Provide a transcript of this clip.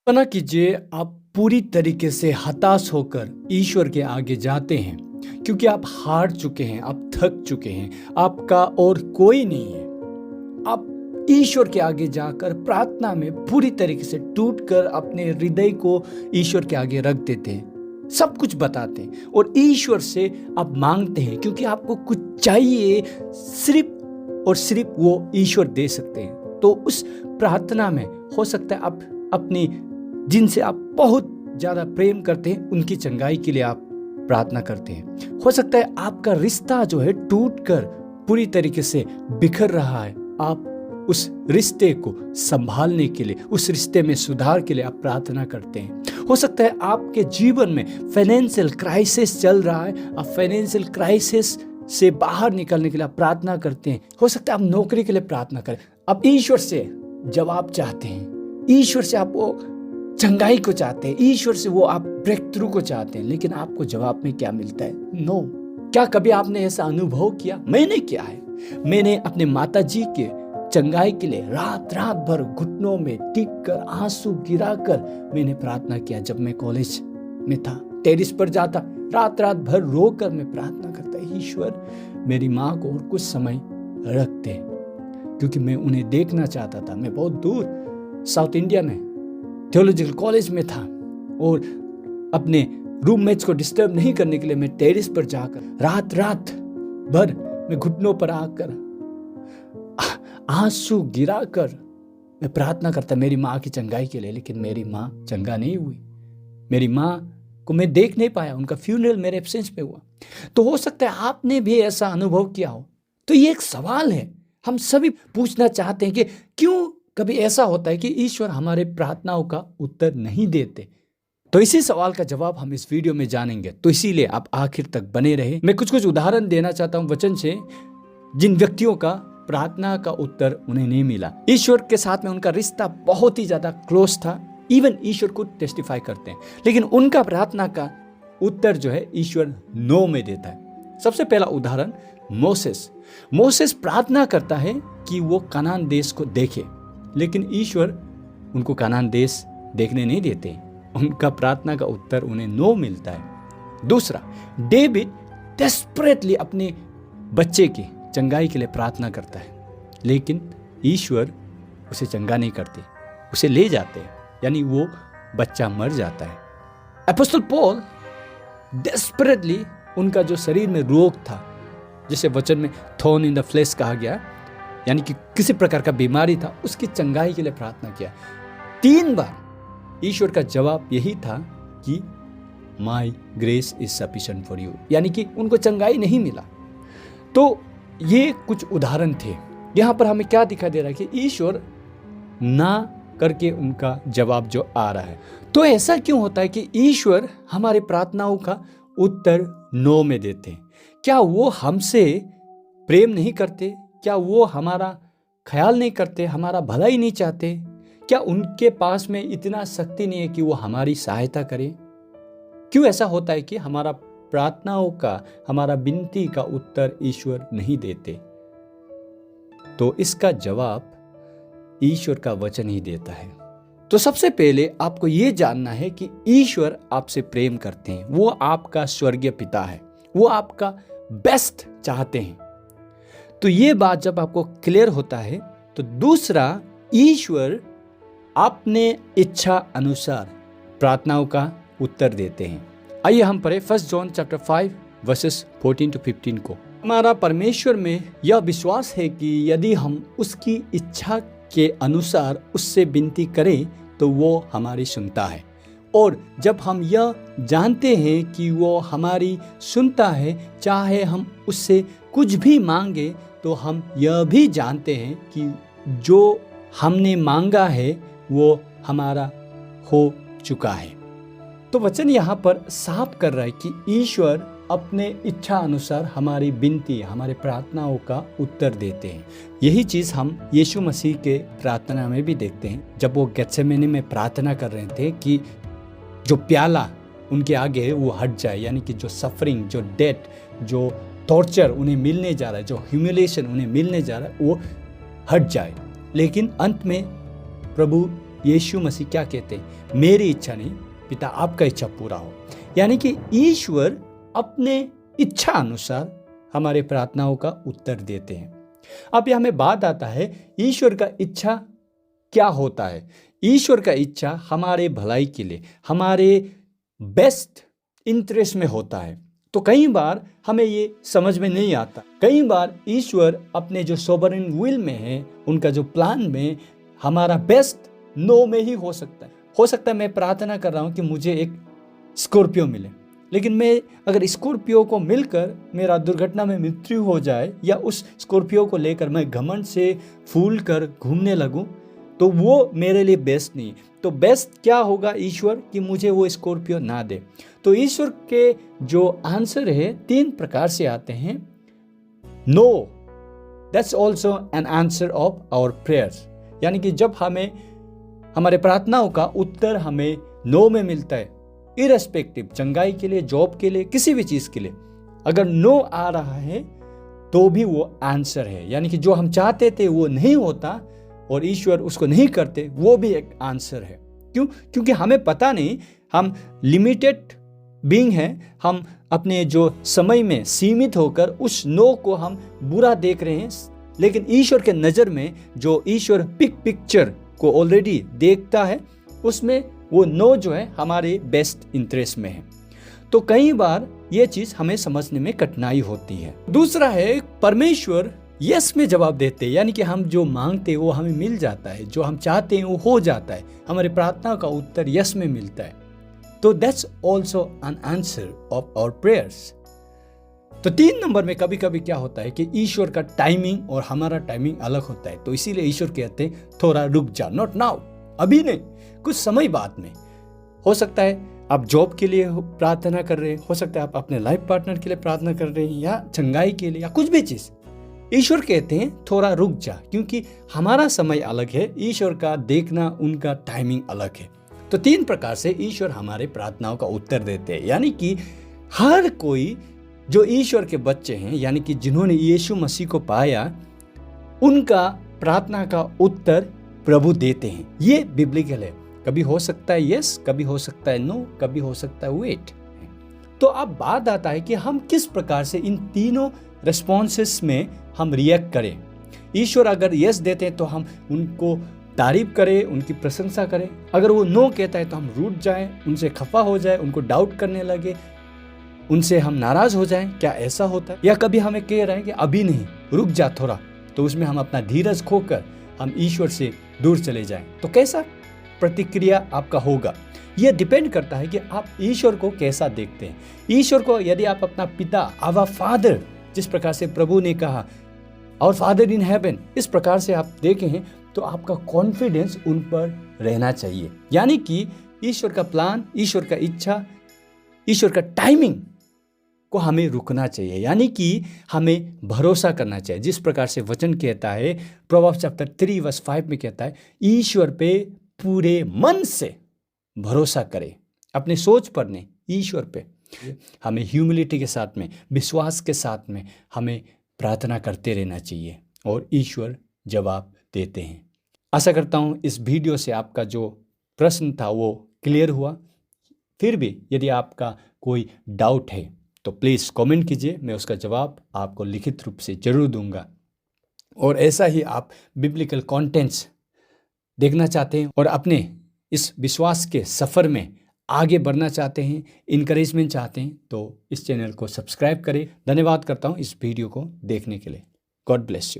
कल्पना कीजिए आप पूरी तरीके से हताश होकर ईश्वर के आगे जाते हैं क्योंकि आप हार चुके हैं, आप थक चुके हैं, आपका और कोई नहीं है। आप ईश्वर के आगे जाकर प्रार्थना में पूरी तरीके से टूटकर अपने हृदय को ईश्वर के आगे रख देते हैं, सब कुछ बताते हैं और ईश्वर से आप मांगते हैं क्योंकि आपको कुछ चाहिए, सिर्फ और सिर्फ वो ईश्वर दे सकते हैं। तो उस प्रार्थना में हो सकता है आप अपनी जिनसे आप बहुत ज्यादा प्रेम करते हैं उनकी चंगाई के लिए आप प्रार्थना करते हैं। हो सकता है आपका रिश्ता जो है टूटकर पूरी तरीके से बिखर रहा है, आप उस रिश्ते को संभालने के लिए, उस रिश्ते में सुधार के लिए आप प्रार्थना करते हैं। हो सकता है आपके जीवन में फाइनेंशियल क्राइसिस चल रहा है, आप फाइनेंशियल क्राइसिस से बाहर निकलने के लिए आप प्रार्थना करते हैं। हो सकता है आप नौकरी के लिए प्रार्थना करें, आप ईश्वर से जवाब चाहते हैं, ईश्वर से आप वो चंगाई को चाहते हैं, ईश्वर से वो आप ब्रेक थ्रू को चाहते हैं, लेकिन आपको जवाब में क्या मिलता है? नो। क्या कभी आपने ऐसा अनुभव किया? मैंने किया है। मैंने अपने माता जी के चंगाई के लिए रात रात भर घुटनों में टिक कर आंसू गिराकर मैंने प्रार्थना किया। जब मैं कॉलेज में था, टेरिस पर जाता, रात रात भर रोकर मैं प्रार्थना करता, ईश्वर मेरी माँ को और कुछ समय रख दे, क्योंकि मैं उन्हें देखना चाहता था। मैं बहुत दूर साउथ इंडिया में थियोलॉजिकल कॉलेज में था और अपने रूममेट्स को डिस्टर्ब नहीं करने के लिए मैं टेरिस पर जाकर रात रात भर मैं घुटनों पर आकर आंसू गिराकर मैं प्रार्थना करता मेरी माँ की चंगाई के लिए। लेकिन मेरी माँ चंगा नहीं हुई, मेरी माँ को मैं देख नहीं पाया, उनका फ्यूनरल मेरे एब्सेंस पे हुआ। तो हो सकता है आपने भी ऐसा अनुभव किया हो। तो ये एक सवाल है, हम सभी पूछना चाहते हैं कि क्यों कभी ऐसा होता है कि ईश्वर हमारे प्रार्थनाओं का उत्तर नहीं देते। तो इसी सवाल का जवाब हम इस वीडियो में जानेंगे, तो इसीलिए आप आखिर तक बने रहे। मैं कुछ उदाहरण देना चाहता हूं वचन से, जिन व्यक्तियों का प्रार्थना का उत्तर उन्हें नहीं मिला। ईश्वर के साथ में उनका रिश्ता बहुत ही ज्यादा क्लोज था, इवन ईश्वर को टेस्टिफाई करते हैं, लेकिन उनका प्रार्थना का उत्तर जो है ईश्वर नो में देता है। सबसे पहला उदाहरण मोसेस प्रार्थना करता है कि वो कनान देश को देखे, लेकिन ईश्वर उनको कनान देश देखने नहीं देते। उनका प्रार्थना का उत्तर उन्हें नो मिलता है। दूसरा, डेविड डेस्परेटली अपने बच्चे की चंगाई के लिए प्रार्थना करता है, लेकिन ईश्वर उसे चंगा नहीं करते, उसे ले जाते हैं, यानी वो बच्चा मर जाता है। अपोस्टल पॉल डेस्परेटली उनका जो शरीर में रोग था, जिसे वचन में थॉर्न इन द फ्लेश कहा गया, यानी कि किसी प्रकार का बीमारी था, उसकी चंगाई के लिए प्रार्थना किया। 3 बार ईश्वर का जवाब यही था कि माई grace is sufficient for you, यानी कि उनको चंगाई नहीं मिला। तो ये कुछ उदाहरण थे। यहाँ पर हमें क्या दिखाई दे रहा है कि ईश्वर ना करके उनका जवाब जो आ रहा है। तो ऐसा क्यों होता है कि ईश्वर हमारी प्रार्थनाओं का उत्तर नो में देते हैं? क्या वो हमसे प्रेम नहीं करते? क्या वो हमारा ख्याल नहीं करते, हमारा भला ही नहीं चाहते? क्या उनके पास में इतना शक्ति नहीं है कि वो हमारी सहायता करें? क्यों ऐसा होता है कि हमारा प्रार्थनाओं का, हमारा विनती का उत्तर ईश्वर नहीं देते? तो इसका जवाब ईश्वर का वचन ही देता है। तो सबसे पहले आपको ये जानना है कि ईश्वर आपसे प्रेम करते हैं, वो आपका स्वर्गीय पिता है, वो आपका बेस्ट चाहते हैं। तो ये बात जब आपको क्लियर होता है, तो दूसरा, ईश्वर अपने इच्छा अनुसार प्रार्थनाओं का उत्तर देते हैं। आइए हम पढ़े 1 जॉन चैप्टर 5 वर्सेस 14 to 15 को। हमारा परमेश्वर में यह विश्वास है कि यदि हम उसकी इच्छा के अनुसार उससे विनती करें तो वो हमारी सुनता है, और जब हम यह जानते हैं कि वो हमारी सुनता है, चाहे हम उससे कुछ भी मांगे, तो हम यह भी जानते हैं कि जो हमने मांगा है वो हमारा हो चुका है। तो वचन यहाँ पर साफ कर रहा है कि ईश्वर अपने इच्छा अनुसार हमारी विनती, हमारे प्रार्थनाओं का उत्तर देते हैं। यही चीज़ हम यीशु मसीह के प्रार्थना में भी देखते हैं। जब वो गेत्सेमनी में प्रार्थना कर रहे थे कि जो प्याला उनके आगे है वो हट जाए, यानी कि जो सफरिंग, जो डेथ, जो टॉर्चर उन्हें मिलने जा रहा है, जो ह्यूमिलेशन उन्हें मिलने जा रहा है, वो हट जाए। लेकिन अंत में प्रभु यीशु मसीह क्या कहते हैं, मेरी इच्छा नहीं पिता आपका इच्छा पूरा हो। यानी कि ईश्वर अपने इच्छा अनुसार हमारे प्रार्थनाओं का उत्तर देते हैं। अब यह हमें बात आता है ईश्वर का इच्छा क्या होता है। ईश्वर का इच्छा हमारे भलाई के लिए, हमारे बेस्ट इंटरेस्ट में होता है। तो कई बार हमें ये समझ में नहीं आता। कई बार ईश्वर अपने जो सोवरेन विल में है, उनका जो प्लान में, हमारा बेस्ट नो में ही हो सकता है। हो सकता है मैं प्रार्थना कर रहा हूँ कि मुझे एक स्कॉर्पियो मिले, लेकिन मैं अगर स्कॉर्पियो को मिलकर मेरा दुर्घटना में मृत्यु हो जाए या उस स्कॉर्पियो को लेकर मैं घमंड से फूल कर घूमने लगूं, तो वो मेरे लिए बेस्ट नहीं। तो बेस्ट क्या होगा ईश्वर कि मुझे वो स्कॉर्पियो ना दे। तो ईश्वर के जो आंसर है 3 प्रकार से आते हैं। No, that's also an answer of our prayers. यानी कि जब हमें हमारे प्रार्थनाओं का उत्तर हमें नो में मिलता है, इरेस्पेक्टिव, चंगाई के लिए, जॉब के लिए, किसी भी चीज़ के लिए, अगर नो आ रहा है तो भी वो आंसर है। यानी कि जो हम चाहते थे वो नहीं होता और ईश्वर उसको नहीं करते, वो भी एक आंसर है। क्यों? क्योंकि हमें पता नहीं, हम लिमिटेड बीइंग हैं, हम अपने जो समय में सीमित होकर उस नो को हम बुरा देख रहे हैं। लेकिन ईश्वर के नज़र में जो ईश्वर पिक्चर को ऑलरेडी देखता है, उसमें वो नो जो है हमारे बेस्ट इंटरेस्ट में है। तो कई बार ये चीज़ हमें समझने में कठिनाई होती है। दूसरा है, परमेश्वर यस में जवाब देते हैं। यानी कि हम जो मांगते हैं वो हमें मिल जाता है, जो हम चाहते हैं वो हो जाता है, हमारे प्रार्थना का उत्तर यस में मिलता है। तो that's also an answer of our prayers. तो 3 नंबर में कभी कभी क्या होता है कि ईश्वर का टाइमिंग और हमारा टाइमिंग अलग होता है। तो इसीलिए ईश्वर कहते हैं थोड़ा रुक जा, नॉट नाउ, अभी नहीं, कुछ समय बाद में। हो सकता है आप जॉब के लिए प्रार्थना कर रहे हैं, हो सकता है आप अपने लाइफ पार्टनर के लिए प्रार्थना कर रहे हैं, या चंगाई के लिए, या कुछ भी चीज़। ईश्वर कहते हैं थोड़ा रुक जा, क्योंकि हमारा समय अलग है, ईश्वर का देखना, उनका टाइमिंग अलग है। तो 3 प्रकार से ईश्वर हमारे प्रार्थनाओं का उत्तर देते हैं। यानी कि हर कोई जो ईश्वर के बच्चे हैं, यानी कि जिन्होंने यीशु मसीह को पाया, उनका प्रार्थना का उत्तर प्रभु देते हैं। ये बिब्लिकल है। कभी हो सकता है यस, कभी हो सकता है नो, कभी हो सकता है वेट। तो अब बात आता है कि हम किस प्रकार से इन तीनों रिस्पॉन्सेस में हम रिएक्ट करें। ईश्वर अगर यस देते हैं तो हम उनको तारीफ करें, उनकी प्रशंसा करें। अगर वो नो कहता है तो हम रूठ जाएं, उनसे खफा हो जाए, उनको डाउट करने लगे, उनसे हम नाराज हो जाएं। क्या ऐसा होता है? या कभी हमें कह रहे हैं कि अभी नहीं, रुक जा थोड़ा, तो उसमें हम अपना धीरज खोकर हम ईश्वर से दूर चले जाएं। तो कैसा प्रतिक्रिया आपका होगा? यह डिपेंड करता है कि आप ईश्वर को कैसा देखते हैं। ईश्वर को यदि आप अपना पिता, आवर फादर, जिस प्रकार से प्रभु ने कहा आवर फादर इन हेवन, इस प्रकार से आप देखें हैं, तो आपका कॉन्फिडेंस उन पर रहना चाहिए। यानी कि ईश्वर का प्लान, ईश्वर का इच्छा, ईश्वर का टाइमिंग को हमें रुकना चाहिए। यानी कि हमें भरोसा करना चाहिए। जिस प्रकार से वचन कहता है, प्रोवर्ब्स चैप्टर 3 वर्स 5 में कहता है, ईश्वर पे पूरे मन से भरोसा करें, अपने सोच पर नहीं, ईश्वर पे। हमें ह्यूमिलिटी के साथ में, विश्वास के साथ में हमें प्रार्थना करते रहना चाहिए और ईश्वर जवाब देते हैं। आशा करता हूँ इस वीडियो से आपका जो प्रश्न था वो क्लियर हुआ। फिर भी यदि आपका कोई डाउट है तो प्लीज़ कमेंट कीजिए, मैं उसका जवाब आपको लिखित रूप से जरूर दूंगा। और ऐसा ही आप बिब्लिकल कंटेंट्स देखना चाहते हैं और अपने इस विश्वास के सफ़र में आगे बढ़ना चाहते हैं, इनकरेजमेंट चाहते हैं, तो इस चैनल को सब्सक्राइब करें। धन्यवाद करता हूँ इस वीडियो को देखने के लिए। God bless you.